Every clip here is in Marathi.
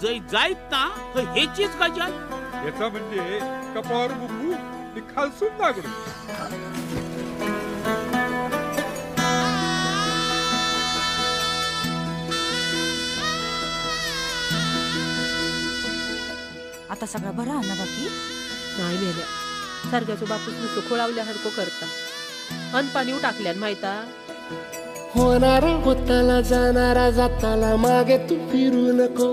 जय जायत ना हेचीच गजाल याचा म्हणजे कपावर बुकू आणि खालसून नागडू. आता सगळा बरा ना बाकी नाही मेल्या सारख्याचो बापूस नुसतं खोळावल्यासारखं करता अन पाणी टाकल्यान माहिता. होणारा होताला जाणारा जाताला मागे तू फिरू नको.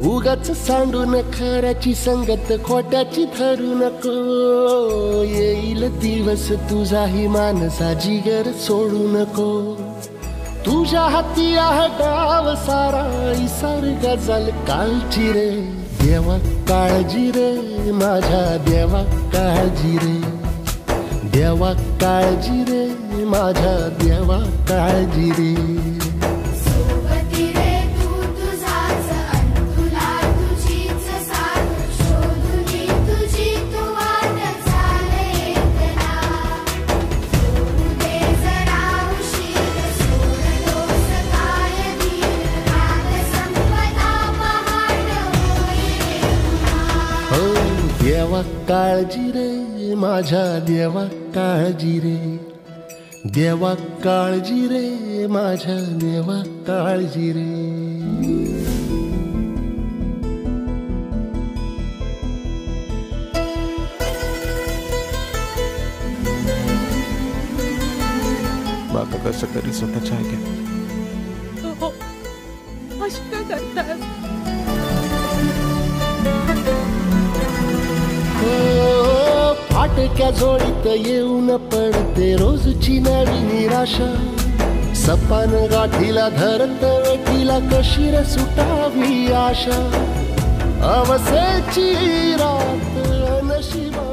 उगाच सांडून खऱ्याची संगत खोट्याची धरू नको. येईल दिवस तुझाही मानसा जिगर सोडू नको. तुझ्या हाती आहे डाव सारा इसार गजल कालची रे. देवा काळजी रे माझ्या देवा काळजी रे. देवा काळजी रे माझ्या देवा काळजी रे. देवा काळजी रे माझ्या देवा काळजी रे. देवा काळजी रे माझ्या देवा काळजी रे. बाबा कसं तरी स्वतःच्या ऐका हो अशी का करतात. फाटक्या जोडीत येऊन पडते रोजची नवी निराशा. सपान गाठीला धरत वेठीला कशी रे सुटावी आशा. अवसेची रात नशिबा